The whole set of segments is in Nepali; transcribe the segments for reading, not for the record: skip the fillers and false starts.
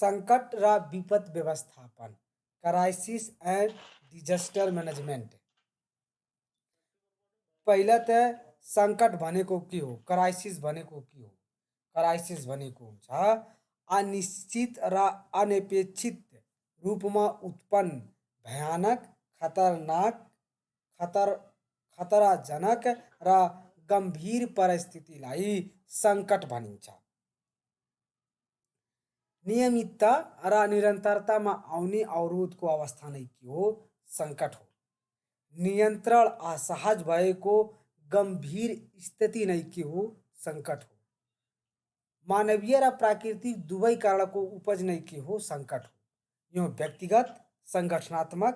सङ्कट र विपद व्यवस्थापन, क्राइसिस एन्ड डिजास्टर म्यानेजमेन्ट। पहिला त सङ्कट भनेको के हो, क्राइसिस भनेको के हो। क्राइसिस भनेको हुन्छ अनिश्चित र अनपेक्षित रूपमा उत्पन्न भयानक, खतरनाक, खतर खतराजनक र गम्भीर परिस्थितिलाई सङ्कट भनिन्छ। नियमितता र निरन्तरतामा आउने अवरोधको अवस्था नै के हो, सङ्कट हो। नियन्त्रण असहज भएको गम्भीर स्थिति नै के हो, सङ्कट हो। मानवीय र प्राकृतिक दुवै कारणको उपज नै के हो, सङ्कट हो। यो व्यक्तिगत, सङ्गठनात्मक,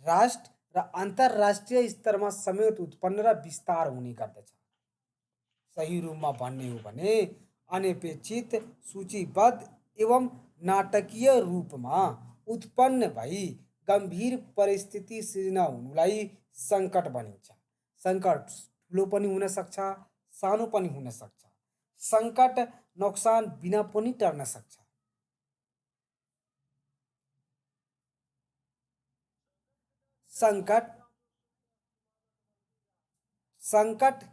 राष्ट्र र अन्तर्राष्ट्रिय स्तरमा समेत उत्पन्न र विस्तार हुने गर्दछ। सही रूपमा भन्ने हो भने अनपेक्षित, सूचीबद्ध एवं नाटकीय रूपमा उत्पन्न भई गम्भीर परिस्थिति सिर्जना हुनुलाई सङ्कट भनिन्छ। सङ्कट ठुलो पनि हुन सक्छ, सानो पनि हुन सक्छ। सङ्कट नोक्सान बिना पनि टर्न सक्छ। सङ्कट सङ्कट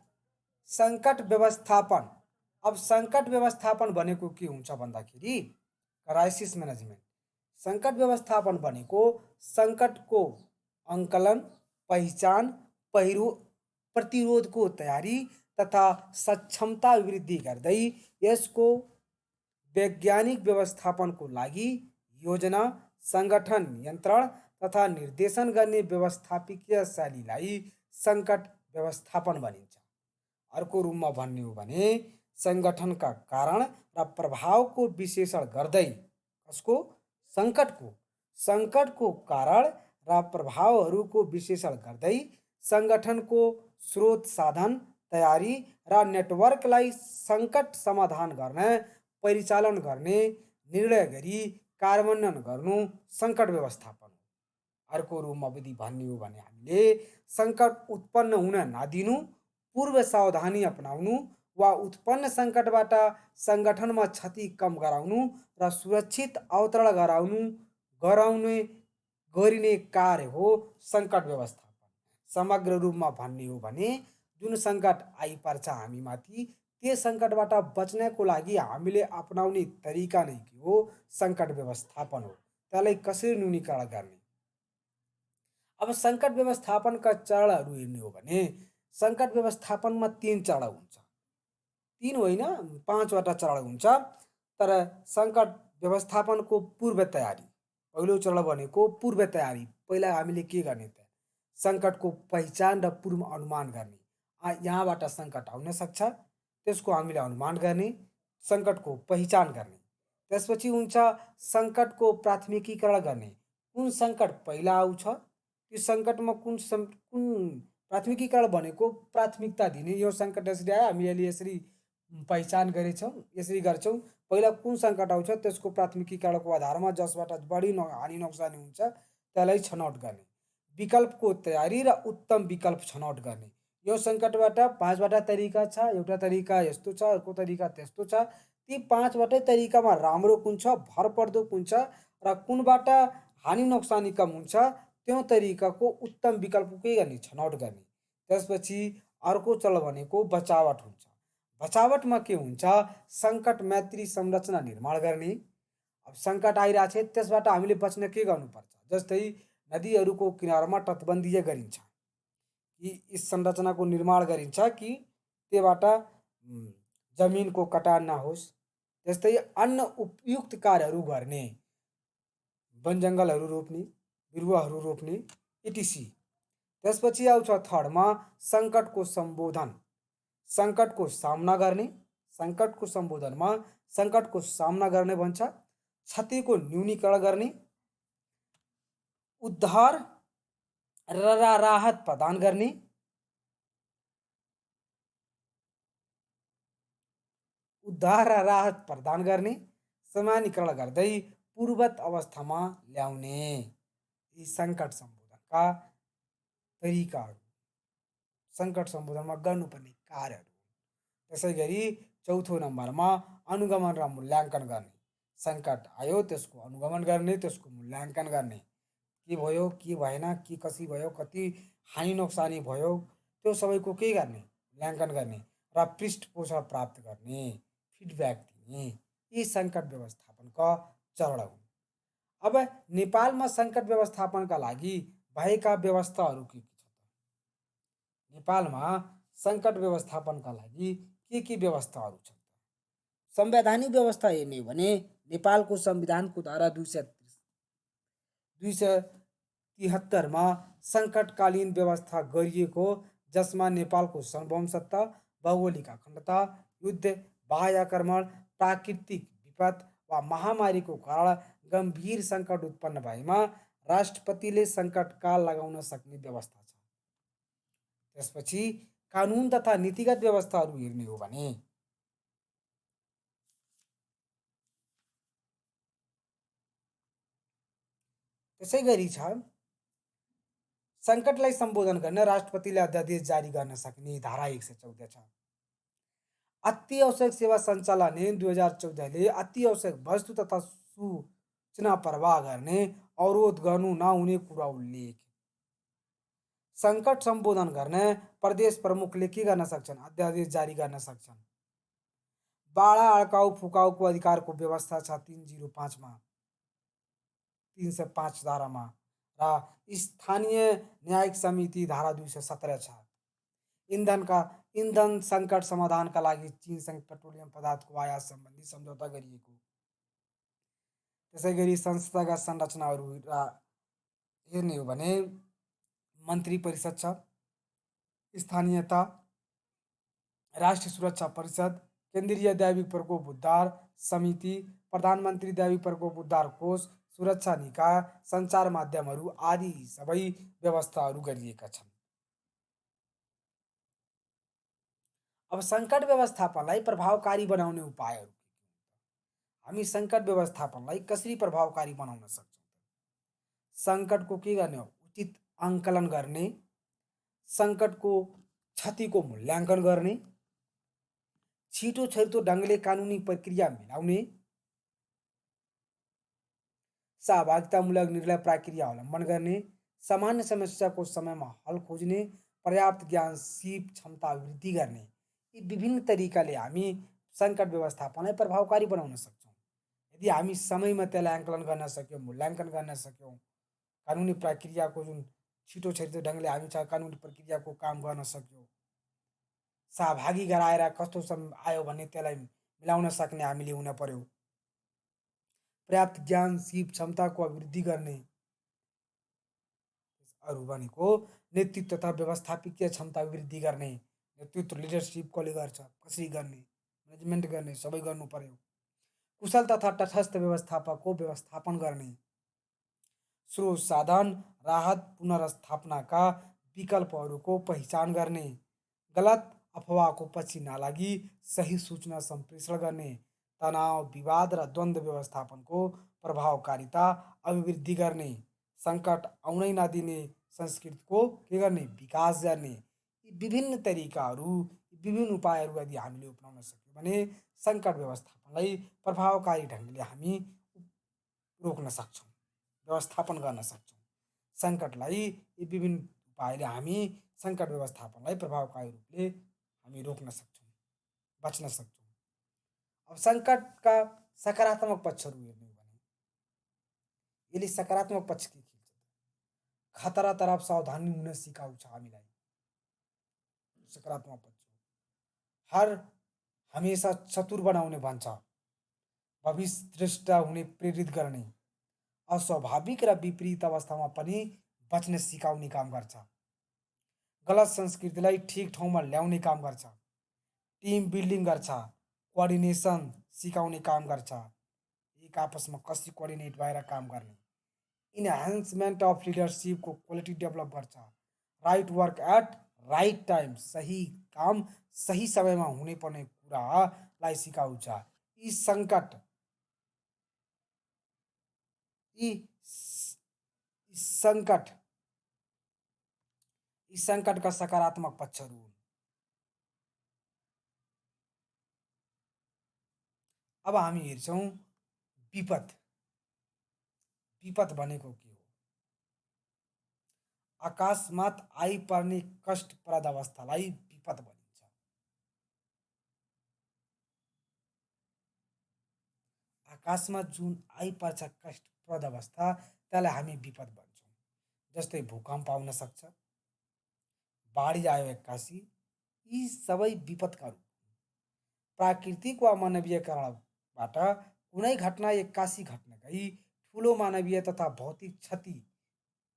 सङ्कट व्यवस्थापन। अब सङ्कट व्यवस्थापन भनेको के हुन्छ भन्दाखेरि क्राइसिस म्यानेजमेन्ट। सङ्कट व्यवस्थापन भनेको सङ्कटको अङ्कलन, पहिचान, प्रतिरोधको तयारी तथा सक्षमता वृद्धि गर्दै यसको वैज्ञानिक व्यवस्थापनको लागि योजना, सङ्गठन, नियन्त्रण तथा निर्देशन गर्ने व्यवस्थापकीय शैलीलाई सङ्कट व्यवस्थापन भनिन्छ। अर्को रूपमा भन्ने हो भने सङ्गठनका कारण र प्रभावको विश्लेषण गर्दै, कसको, सङ्कटको कारण र प्रभावहरूको विश्लेषण गर्दै सङ्गठनको स्रोत, साधन, तयारी र नेटवर्कलाई सङ्कट समाधान गर्न, परिचालन गर्ने, निर्णय गरी कार्यान्वयन गर्नु सङ्कट व्यवस्थापन हो। अर्को रूपमा विधि भन्ने हो भने हामीले सङ्कट उत्पन्न हुन नदिनु, पूर्व सावधानी अपनाउनु वा उत्पन्न सङ्कटबाट सङ्गठनमा क्षति कम गराउनु र सुरक्षित अवतरण गरिने कार्य हो सङ्कट व्यवस्थापन। समग्र रूपमा भन्ने हो भने जुन सङ्कट आइपर्छ हामीमाथि, त्यस सङ्कटबाट बच्नको लागि हामीले अपनाउने तरिका नै के हो, सङ्कट व्यवस्थापन हो। त्यसलाई कसरी न्यूनीकरण गर्ने। अब सङ्कट व्यवस्थापनका चरणहरू हेर्ने हो भने सङ्कट व्यवस्थापनमा 3 चरण हुन्छ। 3 होइन, 5वटा चरण हुन्छ। तर सङ्कट व्यवस्थापनको पूर्व तयारी, पहिलो चरण भनेको पूर्व तयारी। पहिला हामीले के गर्ने त, सङ्कटको पहिचान र पूर्व अनुमान गर्ने। यहाँबाट सङ्कट आउन सक्छ, त्यसको हामीले अनुमान गर्ने, सङ्कटको पहिचान गर्ने। त्यसपछि हुन्छ सङ्कटको प्राथमिकीकरण गर्ने। कुन सङ्कट पहिला आउँछ, त्यो सङ्कटमा कुन प्राथमिकीकरण भनेको प्राथमिकता दिने। यो सङ्कट यसरी आयो, हामी यसले यसरी पहिचान गरेछौँ, यसरी गर्छौँ। पहिला कुन सङ्कट आउँछ त्यसको प्राथमिकीकरणको आधारमा जसबाट बढी हानि नोक्सानी हुन्छ त्यसलाई छनौट गर्ने। विकल्पको तयारी र उत्तम विकल्प छनौट गर्ने। यो सङ्कटबाट 5वटा तरिका छ। एउटा तरिका यस्तो छ, अर्को तरिका त्यस्तो छ। ती 5वटै तरिकामा राम्रो कुन छ, भरपर्दो कुन छ र कुनबाट हानि नोक्सानी कम हुन्छ, त्यो तरिकाको उत्तम विकल्प के गर्ने, छनौट गर्ने। त्यसपछि अर्को चरण भनेको बचावट हुन्छ। बचावटमा के हुन्छ, सङ्कट मैत्री संरचना निर्माण गर्ने। अब सङ्कट आइरहेको छ, त्यसबाट हामीले बच्न के गर्नुपर्छ, जस्तै नदीहरूको किनारमा तटबन्धीय गरिन्छ कि यस संरचनाको निर्माण गरिन्छ कि त्योबाट जमिनको कटान नहोस्। त्यस्तै अन्य उपयुक्त कार्यहरू गर्ने, वन जङ्गलहरू रोप्ने, बिरुवाहरू रोप्ने, इटिसी। त्यसपछि आउँछ थर्डमा सङ्कटको सम्बोधन, सङ्कटको सामना गर्ने। सङ्कटको सम्बोधनमा सङ्कटको सामना गर्ने भन्छ, क्षतिको न्यूनीकरण गर्ने, उद्धार र राहत प्रदान गर्ने, सामान्यीकरण गर्दै पूर्वत अवस्थामा ल्याउने। यी सङ्कट सम्बोधनका तरिकाहरू, सङ्कट सम्बोधनमा गर्नुपर्ने कार्यहरू। त्यसै गरी चौथो नम्बरमा अनुगमन र मूल्याङ्कन गर्ने। सङ्कट आयो त्यसको अनुगमन गर्ने, त्यसको मूल्याङ्कन गर्ने, के भयो के भएन, के कसरी भयो, कति हानि नोक्सानी भयो, त्यो सबैको के गर्ने, मूल्याङ्कन गर्ने र पृष्ठपोषण प्राप्त गर्ने, फिडब्याक दिने, यी सङ्कट व्यवस्थापनका चरण हुन्। अब नेपालमा सङ्कट व्यवस्थापनका लागि भएका व्यवस्थाहरू के के छ त? नेपालमा सङ्कट व्यवस्थापनका लागि के व्यवस्थाहरू छन् त? संवैधानिक व्यवस्था हेर्ने हो भने नेपालको संविधानको धारा 273मा सङ्कटकालीन व्यवस्था गरिएको, जसमा नेपालको सार्वभौमसत्ता, भौगोलिक अखण्डता, युद्ध, बाह्य आक्रमण, प्राकृतिक विपद वा महामारीको कारण गम्भीर सङ्कट उत्पन्न भएमा राष्ट्रपतिले सङ्कटकाल लगाउन सक्ने व्यवस्था छ। त्यसपछि कानुन तथा नीतिगत व्यवस्थाहरू हेर्ने हो भने त्यसै गरी छ, सङ्कटलाई सम्बोधन गर्न राष्ट्रपतिले अध्यादेश जारी गर्न सक्ने धारा 114 छ। अति आवश्यक सेवा सञ्चालन ऐन 2014ले अति आवश्यक वस्तु तथा सूचना प्रवाह गर्ने, अवरोध गर्नु नहुने कुरा उल्लेख। सङ्कट सम्बोधन गर्न प्रदेश प्रमुखले के गर्न सक्छन्? अध्यादेश जारी गर्न सक्छन्। बाढा अड्काउ फुकाउको अधिकारको व्यवस्था छ 305मा, 305 धारामा, र स्थानीय न्यायिक समिति धारा 217 छ। इन्धन सङ्कट समाधानका लागि चीनसँग पेट्रोलियम पदार्थको आयात सम्बन्धी सम्झौता गरिएको। त्यसै गरी संस्थागत संरचनाहरू हेर्ने हो भने मन्त्री परिषद छ, स्थानीयता, राष्ट्रिय सुरक्षा परिषद, केन्द्रीय दैविक प्रकोप उद्धार समिति, प्रधानमन्त्री दैविक प्रकोप उद्धार कोष, सुरक्षा निकाय, सञ्चार माध्यमहरू आदि सबै व्यवस्थाहरू गरिएका छन्। अब सङ्कट व्यवस्थापनलाई प्रभावकारी बनाउने उपायहरू के के हुन् त? हामी सङ्कट व्यवस्थापनलाई कसरी प्रभावकारी बनाउन सक्छौँ? सङ्कटको के गर्ने हो? उचित आङ्कलन गर्ने, सङ्कटको क्षतिको मूल्याङ्कन गर्ने, छिटो छिटो ढङ्गले कानुनी प्रक्रिया मिलाउने, सहभागितामूलक निर्णय प्रक्रिया अवलम्बन गर्ने, सामान्य समस्याको समयमा हल खोज्ने, पर्याप्त ज्ञान सिप क्षमता वृद्धि गर्ने, यी विभिन्न तरिकाले हामी सङ्कट व्यवस्थापनलाई प्रभावकारी बनाउन सक्छौँ। यदि हामी समयमा त्यसलाई आङ्कलन गर्न सक्यौँ, मूल्याङ्कन गर्न सक्यौँ, कानुनी प्रक्रियाको जुन छिटो छिटो ढङ्गले हामी कानुनी प्रक्रियाको काम गर्न सक्यौँ, सहभागी गराएर कस्तो आयो भने त्यसलाई मिलाउन सक्ने हामीले हुन पर्यो, पर्याप्त ज्ञान सिप क्षमताको अभिवृद्धि गर्ने, अरू भनेको नेतृत्व तथा व्यवस्थापकीय क्षमता वृद्धि गर्ने, नेतृत्व लिडरसिप कसले गर्छ, कसरी गर्ने, म्यानेजमेन्ट गर्ने, सबै गर्नु पर्यो। कुशल तथा तटस्थ व्यवस्थापकको व्यवस्थापन गर्ने, स्रोत साधन, राहत पुनर्स्थापनाका विकल्पहरूको पहिचान गर्ने, गलत अफवाहको पछि नलागी सही सूचना सम्प्रेषण गर्ने, तनाव, विवाद र द्वन्द्व व्यवस्थापनको प्रभावकारिता अभिवृद्धि गर्ने, सङ्कट आउनै नदिने संस्कृतिको के गर्ने, विकास गर्ने, यी विभिन्न तरिकाहरू, विभिन्न उपायहरू यदि हामीले अपनाउन सक्यौँ भने सङ्कट व्यवस्थापनलाई प्रभावकारी ढङ्गले हामी रोक्न सक्छौँ, व्यवस्थापन गर्न सक्छौँ। सङ्कटलाई यी विभिन्न उपायले हामी सङ्कट व्यवस्थापनलाई प्रभावकारी रूपले हामी रोक्न सक्छौँ, बच्न सक्छौँ। अब सङ्कटका सकारात्मक पक्षहरू हेर्ने हो भने यसले सकारात्मक पक्ष के खेल्छ? खतरा तरफ सावधानी हुन सिकाउँछ हामीलाई, सकारात्मक पक्ष हो। हर हमेसा चतुर बनाउने भन्छ, भविष्य दृष्टा हुने प्रेरित गर्ने, अस्वाभाविक र विपरीत अवस्थामा पनि बच्न सिकाउने काम गर्छ, गलत संस्कृतिलाई ठिक ठाउँमा ल्याउने काम गर्छ, टिम बिल्डिङ गर्छ, कोअर्डिनेसन सिकाउने काम गर्छ, एक आपसमा कसरी कोअर्डिनेट भएर काम गर्ने, इन्हान्समेन्ट अफ लिडरसिपको क्वालिटी डेभलप गर्छ, right work at right time, सही काम सही समयमा हुने पर्ने कुरालाई सिकाउँछ। यी सङ्कट यी सङ्कटका सकारात्मक पक्षहरू हुन्। अब हामी हेर्छौँ विपद विपद भनेको के हो? अकस्मात आइपर्ने कष्टप्रद अवस्थालाई विपद भनिन्छ। अकस्मात जुन आइपर्छ कष्टप्रद अवस्था त्यसलाई हामी विपद भन्छौँ। जस्तै भूकम्प आउन सक्छ, बाढी आयो एक्कासी, यी सबै विपदका रूप। प्राकृतिक वा मानवीय कारणबाट कुनै घटना एक्कासी घट्न गई ठुलो मानवीय तथा भौतिक क्षति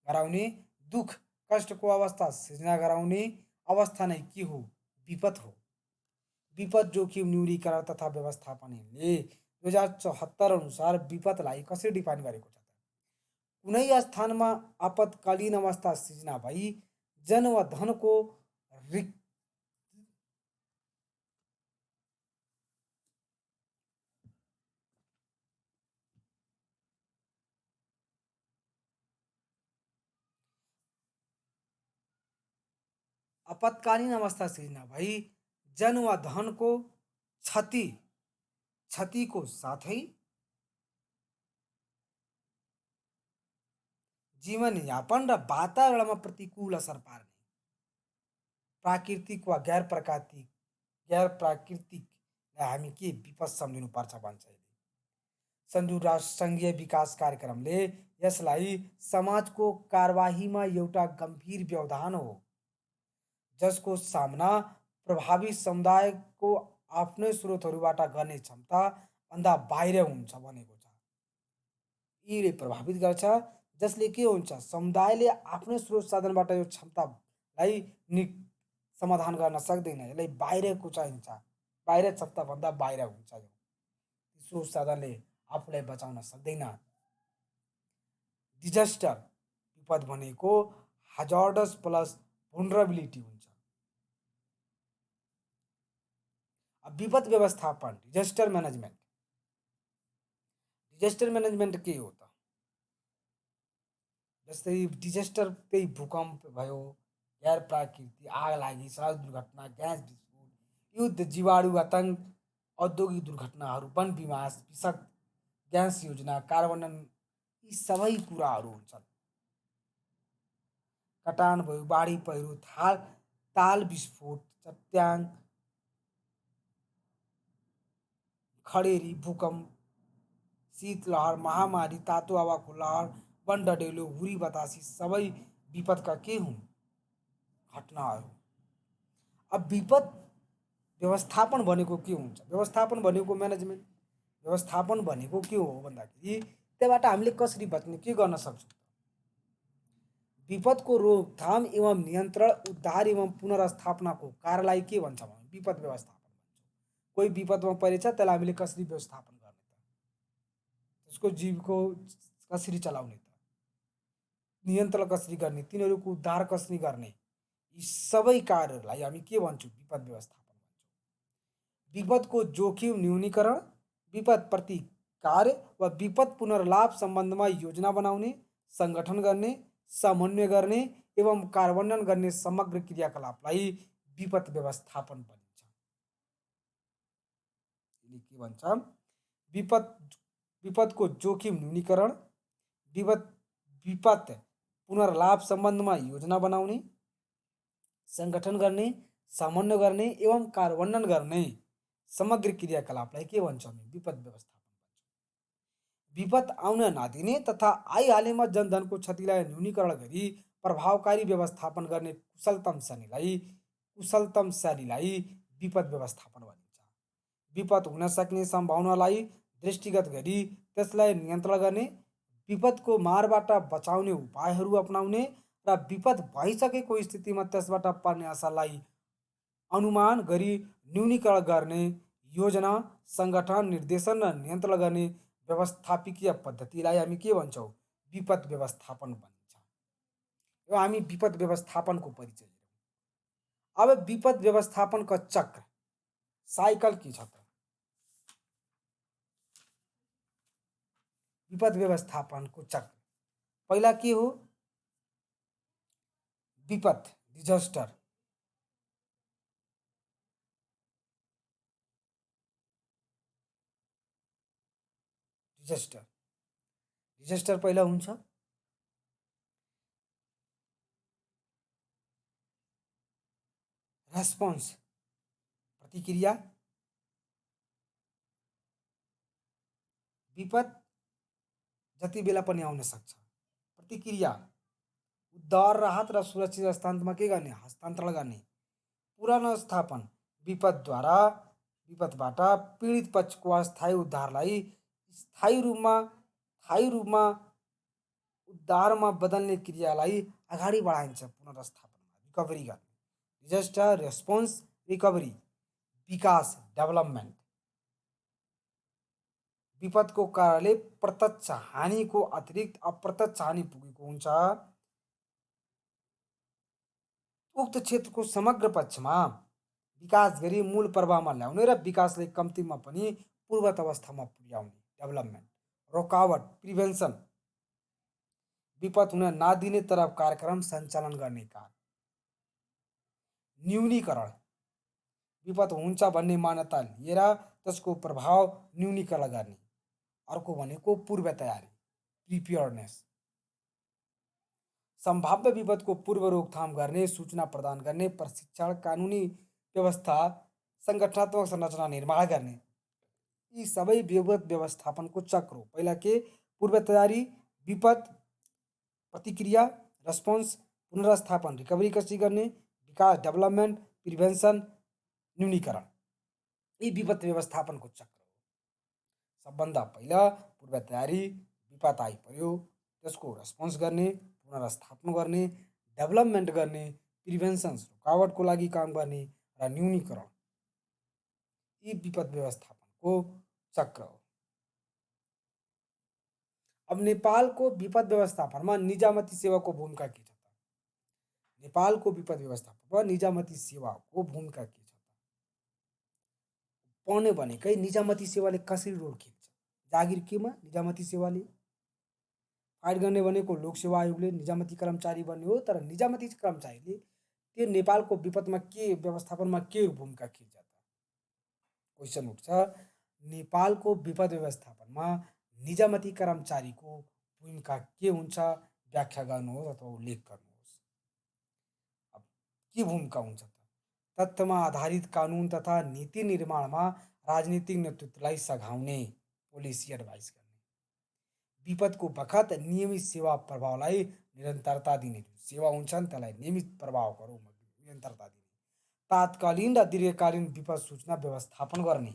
गराउने, दुख कष्टको अवस्था सिर्जना गराउने अवस्था नै के हो? विपद हो। विपद जोखिम न्यूनीकरण तथा व्यवस्थापनले 2074 अनुसार विपदलाई कसरी डिफाइन गरेको छ त? कुनै स्थानमा आपतकालीन अवस्था सिर्जना भई जन वा धनको रिक आपतकालीन अवस्था सिर्जना भई जन वा धनको क्षति क्षतिको साथै जीवनयापन र वातावरणमा प्रतिकूल असर पार्ने प्राकृतिक वा गैर प्राकृतिकलाई हामी के विपद सम्झिनुपर्छ भन्छ अहिले। संयुक्त राष्ट्र सङ्घीय विकास कार्यक्रमले यसलाई समाजको कारबाहीमा एउटा गम्भीर व्यवधान हो जसको सामना प्रभावित समुदायको आफ्नै स्रोतहरूबाट गर्ने क्षमताभन्दा बाहिर हुन्छ भनेको छ। यीले प्रभावित गर्छ जसले के हुन्छ? समुदायले आफ्नै स्रोत साधनबाट यो क्षमतालाई समाधान गर्न सक्दैन, यसलाई बाहिरको चाहिन्छ, बाहिर क्षमताभन्दा बाहिर हुन्छ यो। स्रोत साधनले आफूलाई बचाउन सक्दैन। डिजास्टर विपद भनेको हजार्डस प्लस भुलनरेबिलिटी हुन्छ। अब विपद व्यवस्थापन डिजास्टर मैनेजमेंट के हो त? जस्तै डिजास्टर त्यही भूकम्प भयो, गैर प्राकृतिक आग लागि, सडक दुर्घटना, ग्यास विस्फोट, युद्ध, जीवाणु आतंक, औद्योगिक दुर्घटनाहरू, वन विनाश, विषाक्त ग्यास योजना, कार्बन, यी सबै कुराहरू हुन्छन्। कटान भयो, बाढी पहिरो, ताल विस्फोट, चट्याङ खडेरी, भूकम्प, शीतलहर, महामारी, तातो हावाको लहर, वन डढेलो, हुरी बतासी सबै विपदका के हुन्? घटनाहरू। अब विपद व्यवस्थापन भनेको के हुन्छ? व्यवस्थापन भनेको म्यानेजमेन्ट। व्यवस्थापन भनेको के हो भन्दाखेरि त्यहाँबाट हामीले कसरी बच्ने, के गर्न सक्छौँ? विपदको रोकथाम एवं नियन्त्रण, उद्धार एवं पुनर्स्थापनाको कार्यलाई के भन्छ भने विपद व्यवस्थापन भन्छ। कोही विपदमा परेछ त्यसलाई हामीले कसरी व्यवस्थापन गर्ने त? त्यसको जीवको कसरी चलाउने त? नियन्त्रण कसरी गर्ने, तिनीहरूको उद्धार कसरी गर्ने, यी सबै कार्यहरूलाई हामी के भन्छौँ? विपद व्यवस्थापन भन्छौँ। विपदको जोखिम न्यूनीकरण, विपद प्रतिकार वा विपद पुनर्लाभ सम्बन्धमा योजना बनाउने, सङ्गठन गर्ने, समन्वय गर्ने एवं कार्यान्वयन गर्ने समग्र क्रियाकलापलाई विपद व्यवस्थापन भनिन्छ। के भन्छ? विपद विपदको जोखिम न्यूनीकरण, विपद पुनर्लाभ सम्बन्धमा योजना बनाउने, सङ्गठन गर्ने, समन्वय गर्ने एवं कार्यान्वयन गर्ने समग्र क्रियाकलापलाई के भन्छौँ? हामी विपद व्यवस्थापन भन्छौँ। विपद आउन नदिने तथा आइहालेमा जनधनको क्षतिलाई न्यूनीकरण गरी प्रभावकारी व्यवस्थापन गर्ने कुशलतम शैलीलाई विपद व्यवस्थापन भनिन्छ। विपद हुन सक्ने सम्भावनालाई दृष्टिगत गरी त्यसलाई नियन्त्रण गर्ने, विपदको मारबाट बचाउने उपायहरू अपनाउने र विपद भइसकेको स्थितिमा त्यसबाट पर्ने असरलाई अनुमान गरी न्यूनीकरण गर्ने योजना, सङ्गठन, निर्देशन र नियन्त्रण गर्ने व्यवस्थापकीय पद्धतिलाई हामी के भन्छौँ? विपद व्यवस्थापन भनिन्छ। यो हामी विपद व्यवस्थापनको परिचय हेरौँ। अब विपद व्यवस्थापनको चक्र साइकल के छ त? विपद व्यवस्थापनको चक्र पहिला के हो? विपद डिजास्टर, डिजास्टर डिजास्टर पहिला हुन्छ, रेस्पोन्स प्रतिक्रिया, विपद जति बेला पनि आउन सक्छ। प्रतिक्रिया उद्धार राहत र सुरक्षित स्थानमा के गर्ने, हस्तान्तरण गर्ने। पुनर्स्थापन विपदबाट पीडित पक्षको अस्थायी उद्धारलाई स्थायी रूपमा उद्धारमा बदल्ने क्रियालाई अगाडि बढाइन्छ। पुनर्स्थापनमा रिकभरी गर्ने, डिजास्टर रेस्पोन्स, रिकभरी, विकास डेभलपमेन्ट। विपदको कारणले प्रत्यक्ष हानिको अतिरिक्त अप्रत्यक्ष हानि पुगेको हुन्छ। उक्त क्षेत्रको समग्र पक्षमा विकास गरी मूल प्रभावमा ल्याउने र विकासलाई कम्तीमा पनि पूर्वत अवस्थामा पुर्याउने, डेभलपमेन्ट। रोकावट प्रिभेन्सन विपद हुन नदिने तरफ कार्यक्रम सञ्चालन गर्ने काम। न्यूनीकरण विपद हुन्छ भन्ने मान्यता लिएर त्यसको प्रभाव न्यूनीकरण गर्ने। अर्को भनेको पूर्व तयारी, प्रिपेयर्डनेस। संभाव्य विपदको पूर्व रोकथाम गर्ने, सूचना प्रदान गर्ने, प्रशिक्षण, कानुनी व्यवस्था, सङ्गठनात्मक संरचना निर्माण गर्ने। यी सबै विपद व्यवस्थापनको चक्र हो। पहिला के, पूर्व तयारी, विपद प्रतिक्रिया, रेस्पोन्स, पुनर्स्थापन रिकभरी कसरी गर्ने, विकास डेभलपमेन्ट, प्रिभेन्सन, न्यूनीकरण। यी विपद व्यवस्थापनको चक्र हो। सबभन्दा पहिला पूर्व तयारी, विपद आइपर्यो त्यसको रेस्पोन्स गर्ने, पुनर्स्थापन गर्ने, डेभलपमेन्ट गर्ने, प्रिभेन्सन रुकावटको लागि काम गर्ने र न्यूनीकरण। यी विपद व्यवस्थापनको चक्र हो। अब नेपालको विपद व्यवस्थापनमा निजामती सेवाको भूमिका के छ त? नेपालको विपद व्यवस्थापनमा निजामती सेवाको भूमिका के छ त? पाउने भनेकै निजामती सेवाले कसरी रोल खेल्छ? जागिर केमा? निजामती सेवाले। फाइट गर्ने भनेको लोकसेवा आयोगले निजामती कर्मचारी बन्ने हो, तर निजामती कर्मचारीले त्यो नेपालको विपदमा के व्यवस्थापनमा के भूमिका खेल्छ त? क्वेसन उठ्छ, नेपालको विपद व्यवस्थापनमा निजामती कर्मचारीको भूमिका के हुन्छ? व्याख्या गर्नुहोस् अथवा उल्लेख गर्नुहोस्। अब के भूमिका हुन्छ त? तथ्यमा आधारित कानुन तथा नीति निर्माणमा राजनीतिक नेतृत्वलाई सघाउने, पोलिसी एडभाइस गर्ने। विपदको बखत नियमित सेवा प्रभावलाई निरन्तरता दिने, जुन सेवा हुन्छन् त्यसलाई नियमित प्रभावको रूपमा निरन्तरता दिने। तात्कालीन र दीर्घकालीन विपद सूचना व्यवस्थापन गर्ने।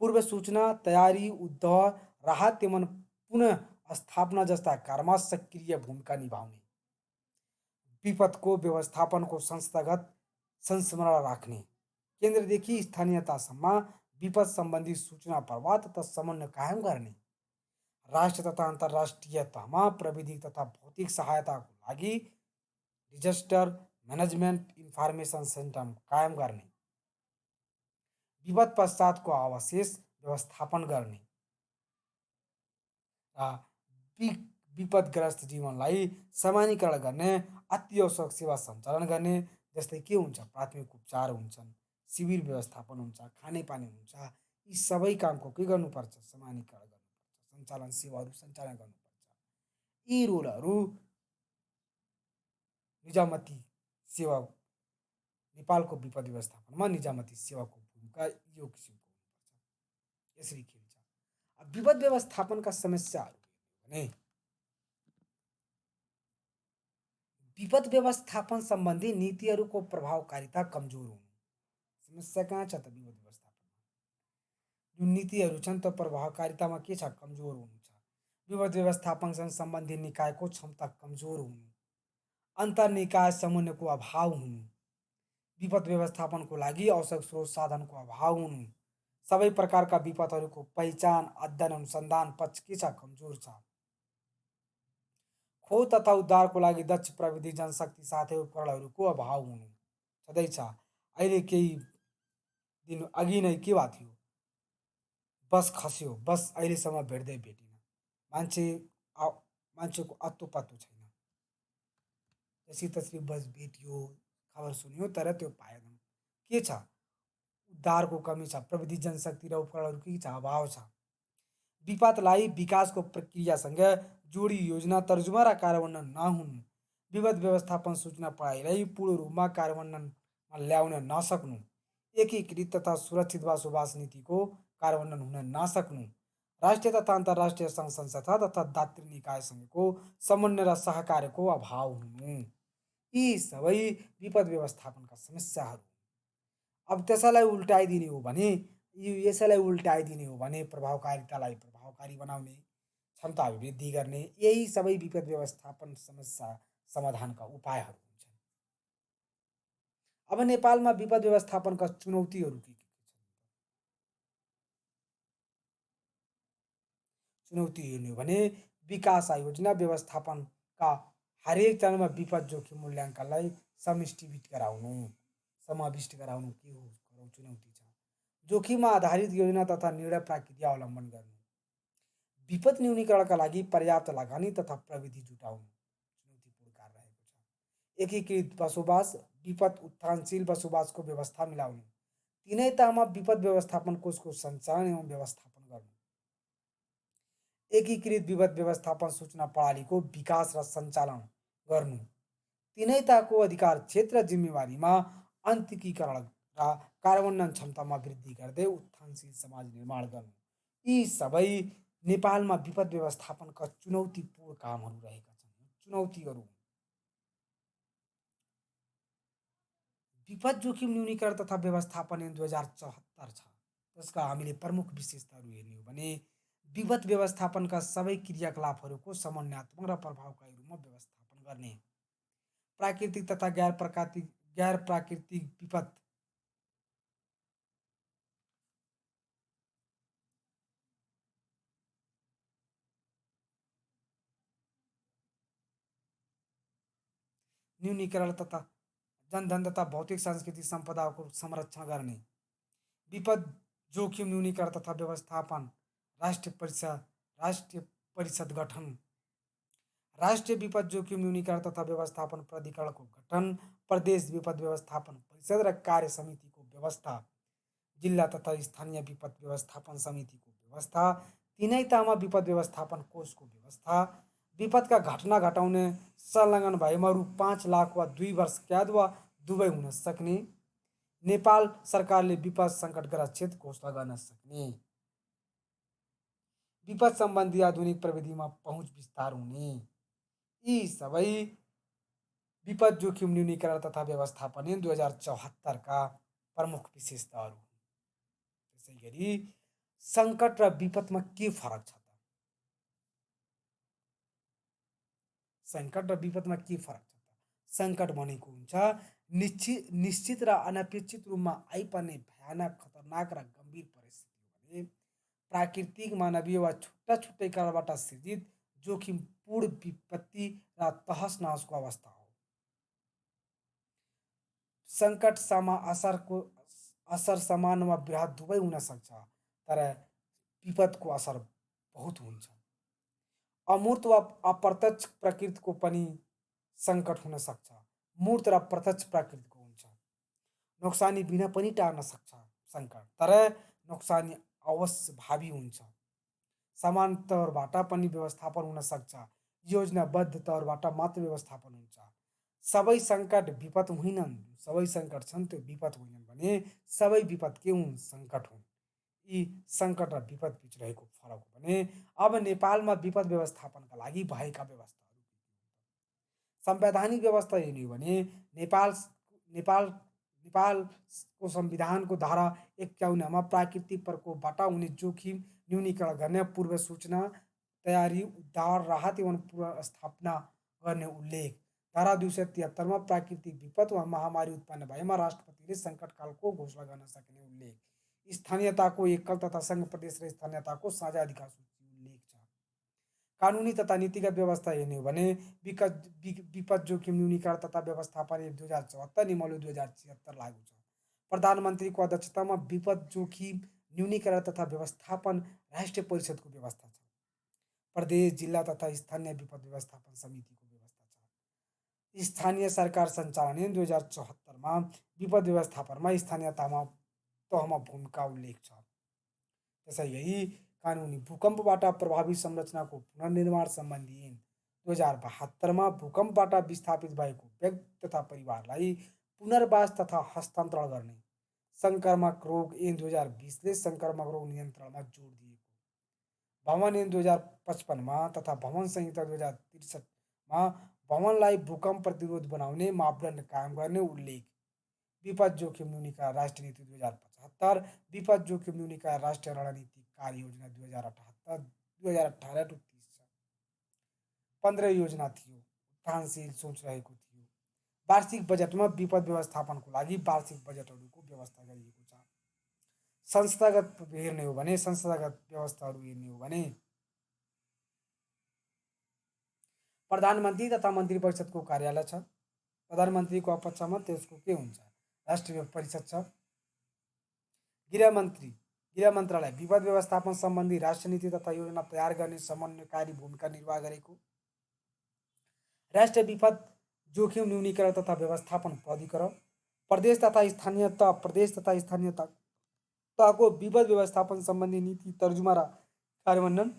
पूर्व सूचना, तयारी, उद्धार, राहत एवं पुनः स्थापना जस्ता कार्यमा सक्रिय भूमिका निभाउने। विपदको व्यवस्थापनको संस्थागत संस्मरण राख्ने, केन्द्रदेखि स्थानीयतासम्म विपद सम्बन्धी सूचना प्रवाह तथा समन्वय कायम गर्ने। राष्ट्र तथा अन्तर्राष्ट्रिय तहमा प्रविधि तथा भौतिक सहायताको लागि डिजास्टर म्यानेजमेन्ट इन्फर्मेसन सेन्टर कायम गर्ने। विपद पश्चातको अवशेष व्यवस्थापन गर्ने र विपदग्रस्त जीवनलाई सामान्यीकरण गर्ने, अति आवश्यक सेवा सञ्चालन गर्ने। जस्तै के हुन्छ, प्राथमिक उपचार हुन्छन्, शिविर व्यवस्थापन हुन्छ, खानेपानी हुन्छ। यी सबै कामको के गर्नुपर्छ? सामान्यीकरण गर्नुपर्छ, सञ्चालन सेवाहरू सञ्चालन गर्नुपर्छ। यी रोलहरू निजामती सेवा, नेपालको विपद व्यवस्थापनमा निजामती सेवाको भूमिका यो किसिमको हुनुपर्छ, यसरी खेल्छ। अब विपद व्यवस्थापनका समस्याहरू भने विपद व्यवस्थापन सम्बन्धी नीतिहरूको प्रभावकारिता कमजोर हुनु। समस्या कहाँ छ त? विपद व्यवस्थापनमा जुन नीतिहरू छन् त्यो प्रभावकारितामा के छ? कमजोर हुनु छ। विपद व्यवस्थापनसँग सम्बन्धित निकायको क्षमता कमजोर हुनु, अन्तर्निकाय समन्वयको अभाव हुनु, विपद व्यवस्थापनको लागि आवश्यक स्रोत साधनको अभाव हुनु, सबै प्रकारका विपदहरूको पहिचान, अध्ययन, अनुसन्धान पक्ष के छ? कमजोर छ। खोज तथा उद्धारको लागि दक्ष प्रविधि, जनशक्ति साथै उपकरणहरूको अभाव हुनु छँदैछ। अहिले केही दिन अघि नै के भएको थियो? बस खस्यो, बस अहिलेसम्म भेटिन। मान्छेको अत्तो पत्तो छैन। जसरी तसरी बस भेटियो, खबर सुन्यो, तर त्यो पाएनौँ। के छ? उद्धारको कमी छ, प्रविधि, जनशक्ति र उपकरणहरूको के छ? अभाव छ। विपदलाई विकासको प्रक्रियासँग जोडी योजना तर्जुमा र कार्यान्वयन नहुनु, विपद व्यवस्थापन सूचना प्रणालीलाई पूर्ण रूपमा कार्यान्वयनमा ल्याउन नसक्नु, एकीकृत तथा सुरक्षित बसोबास नीतिको कार्यान्वयन हुन नसक्नु, राष्ट्रिय तथा अन्तर्राष्ट्रिय सङ्घ संस्था तथा दातृ निकायसँगको समन्वय र सहकार्यको अभाव हुनु, यी सबै विपद व्यवस्थापनका समस्याहरू। अब यसैलाई उल्टाइदिने हो भने प्रभावकारितालाई प्रभावकारी बनाउने, क्षमता अभिवृद्धि गर्ने, यही सबै विपद व्यवस्थापन समस्या समाधानका उपायहरू हुन्छन्। अब नेपालमा विपद व्यवस्थापनका चुनौतीहरू के छन्? चुनौती हेर्ने हो भने विकास आयोजना व्यवस्थापनका हरेक चरणमा विपद जोखिम मूल्याङ्कनलाई समाविष्ट गराउनु के हो चुनौती छ। जोखिममा आधारित योजना तथा निर्णय प्रक्रिया अवलम्बन गर्नु, विपद न्यूनीकरणका लागि पर्याप्त लगानी तथा प्रविधि जुटाउनु चुनौतीपूर्ण कार्य रहेको छ। एकीकृत बसोबास, विपद उत्थानशील बसोबासको व्यवस्था मिलाउनु, तिनै तहमा विपद व्यवस्थापन कोषको सञ्चालन एवं व्यवस्थापन गर्नु, एकीकृत विपद व्यवस्थापन सूचना प्रणालीको विकास र सञ्चालन गर्नु, तिनै तहको अधिकार क्षेत्र जिम्मेवारीमा अन्तकीकरण र कार्यान्वयन क्षमतामा वृद्धि गर्दै उत्थानशील समाज निर्माण गर्नु, यी सबै नेपालमा विपद व्यवस्थापनका चुनौतीपूर्ण कामहरू रहेका छन्। चुनौतीहरू विपद जोखिम न्यूनीकरण तथा व्यवस्थापन 2074 छ। त्यसका हामीले प्रमुख विशेषताहरू हेर्ने हो भने विपद व्यवस्थापनका सबै क्रियाकलापहरूको समन्वयात्मक र प्रभावकारी रूपमा व्यवस्थापन गर्ने, प्राकृतिक तथा गैर प्राकृतिक विपद न्यूनीकरण तथा जनधन तथा भौतिक सांस्कृतिक सम्पदाको संरक्षण गर्ने, विपद जोखिम न्यूनीकरण तथा व्यवस्थापन राष्ट्रिय परिषद गठन, राष्ट्रिय विपद जोखिम न्यूनीकरण तथा व्यवस्थापन प्राधिकरणको गठन, प्रदेश विपद व्यवस्थापन परिषद र कार्य समितिको व्यवस्था, जिल्ला तथा स्थानीय विपद व्यवस्थापन समितिको व्यवस्था, तिनै तहमा विपद व्यवस्थापन कोषको व्यवस्था, विपदका घटना घटाउने संलग्न भएमा रु 5 लाख वा 2 वर्ष कैद वा दुवै हुन सक्ने, नेपाल सरकारले विपद सङ्कटग्रस्त क्षेत्र घोषणा गर्न सक्ने, विपद सम्बन्धी आधुनिक प्रविधिमा पहुँच विस्तार हुने, यी सबै विपद जोखिम न्यूनीकरण तथा व्यवस्थापन 2074 का प्रमुख विशेषताहरू। त्यसै गरी सङ्कट र विपदमा के फरक छ त? सङ्कट र विपदमा के फरक छ त? सङ्कट भनेको हुन्छ निश्चित र अनपेक्षित रूपमा आइपर्ने भयानक, खतरनाक र गम्भीर परिस्थिति हो भने प्राकृतिक, मानवीय वा छुट्टै कारणबाट सृजित जोखिमपूर्ण विपत्ति र तहस नहसको अवस्था हो। सङ्कट असर समान वा बृहत दुवै हुन सक्छ, तर विपदको असर बहुत हुन्छ। अमूर्त वा अप्रत्यक्ष प्रकृतिको पनि सङ्कट हुन सक्छ, मूर्त र प्रत्यक्ष प्रकृतिको हुन्छ। नोक्सानी बिना पनि टार्न सक्छ सङ्कट, तर नोक्सानी अवश्य भावी हुन्छ। समान तौरबाट पनि व्यवस्थापन हुन सक्छ, योजनाबद्ध तौरबाट मात्र व्यवस्थापन हुन्छ। सबै सङ्कट विपद होइनन्, सबै सङ्कट छन् त्यो विपद होइनन् भने सबै विपद के हुन्? सङ्कट हुन्। यी सङ्कट र विपद बिच रहेको फरक हो भने अब नेपालमा विपद व्यवस्थापनका लागि भएका व्यवस्थाहरू संवैधानिक व्यवस्था हेर्ने हो भने नेपालको संविधानको धारा 51मा प्राकृतिक प्रकोपबाट हुने जोखिम न्यूनीकरण गर्ने, पूर्व सूचना, तयारी, उद्धार, राहत एवं पुनर्स्थापना गर्ने उल्लेख, धारा 273मा प्राकृतिक विपद वा महामारी उत्पन्न भएमा राष्ट्रपतिले सङ्कटकालको घोषणा गर्न सक्ने उल्लेख, स्थानीयताको एकल तथा सङ्घ प्रदेश र स्थानीयताको साझा अधिकार सूची उल्लेख छ। कानुनी तथा नीतिगत व्यवस्था हेर्ने हो भने विपद जोखिम न्यूनीकरण तथा व्यवस्थापन 2074 नियमावली 2076 लागू छ। प्रधानमन्त्रीको अध्यक्षतामा विपद जोखिम न्यूनीकरण तथा व्यवस्थापन राष्ट्रिय परिषदको व्यवस्था छ। प्रदेश, जिल्ला तथा स्थानीय विपद व्यवस्थापन समितिको व्यवस्था छ। स्थानीय सरकार सञ्चालन 2074मा विपद व्यवस्थापनमा स्थानीय तहमा भूमिका उल्लेख छ। त्यसै गरी कानुनी भूकम्पबाट प्रभावित संरचनाको पुनर्निर्माण सम्बन्धी ऐन 2072 भूकम्पबाट विस्थापित भएको व्यक्ति तथा परिवारलाई पुनर्वास तथा हस्तान्तरण गर्ने संक्रामक रोग ऐन 2020ले संक्रामक रोग नियन्त्रणमा जोड दिएको भवन ऐन 2055 तथा भवन संहिता 2063मा भवनलाई भूकम्प प्रतिरोध बनाउने मापदण्ड कायम गर्ने उल्लेख विपद जोखिम न्यूनीकरण राष्ट्रिय नीति 2075 विपद जोखिम न्यूनीकरण राष्ट्रिय रणनीति कार्य योजना 2018 30 छ 15 योजना थियो उत्थानशील सोच रहेको थियो वार्षिक बजेटमा विपद व्यवस्थापनको लागि वार्षिक बजेटहरूको व्यवस्था गरिएको छ संस्थागत हेर्ने हो भने संस्थागत व्यवस्थाहरू हेर्ने हो भने प्रधानमन्त्री तथा मन्त्री परिषदको कार्यालय छ प्रधानमन्त्रीको अध्यक्षमा त्यसको के हुन्छ राष्ट्रिय परिषद छ गृह मन्त्रालय विपद व्यवस्थापन सम्बन्धी राष्ट्रिय नीति तथा योजना तयार गर्ने समन्वयकारी भूमिका निर्वाह गरेको राष्ट्रिय विपद जोखिम न्यूनीकरण तथा व्यवस्थापन प्राधिकरण प्रदेश तथा स्थानीय तहको विपद व्यवस्थापन सम्बन्धी नीति तर्जुमा र कार्यान्वयन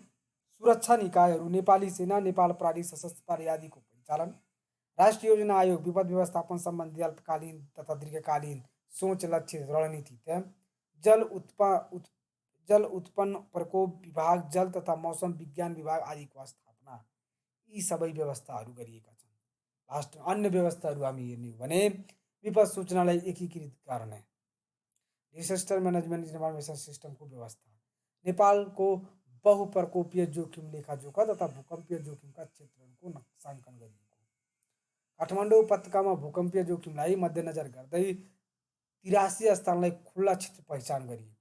सुरक्षा निकायहरू नेपाली सेना नेपाल प्रहरी सशस्त्र प्रहरी आदिको परिचालन राष्ट्रिय योजना आयोग विपद व्यवस्थापन सम्बन्धी अल्पकालीन तथा दीर्घकालीन सोच लक्ष्य रणनीति तय जल उत्पन्न प्रकोप विभाग जल तथा मौसम विज्ञान विभाग आदिको स्थापना यी सबै व्यवस्थाहरू गरिएका छन् लास्ट अन्य व्यवस्थाहरू हामी हेर्ने हो भने विपद सूचनालाई एकीकृत गर्ने डिसास्टर म्यानेजमेन्ट इन्फर्मेसन सिस्टमको व्यवस्था नेपालको बहुप्रकोपीय जोखिम लेखाजोखा तथा भूकम्पीय जोखिमका क्षेत्रहरूको नक्साङ्कन गरिएको काठमाडौँ उपत्यकामा भूकम्पीय जोखिमलाई मध्यनजर गर्दै 83 स्थानलाई खुल्ला क्षेत्र पहिचान गरिएको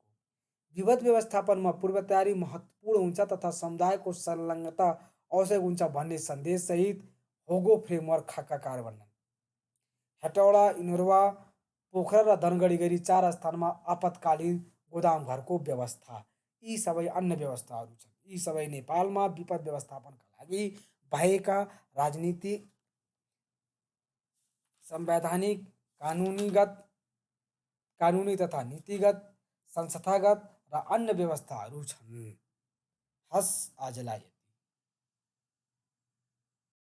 विपद व्यवस्थापनमा पूर्व तयारी महत्त्वपूर्ण हुन्छ तथा समुदायको संलग्नता आवश्यक हुन्छ भन्ने सन्देशसहित होगो फ्रेमवर्क खाका कार्यान्वयन हेटौडा इनोरवा पोखरा र धनगढी गरी 4 स्थानमा आपतकालीन गोदाम घरको व्यवस्था यी सबै अन्य व्यवस्थाहरू छन् यी सबै नेपालमा विपद व्यवस्थापनका लागि भएका राजनीतिक संवैधानिक कानुनी तथा नीतिगत संस्थागत र अन्य व्यवस्थाहरू छन् हस् आजलाई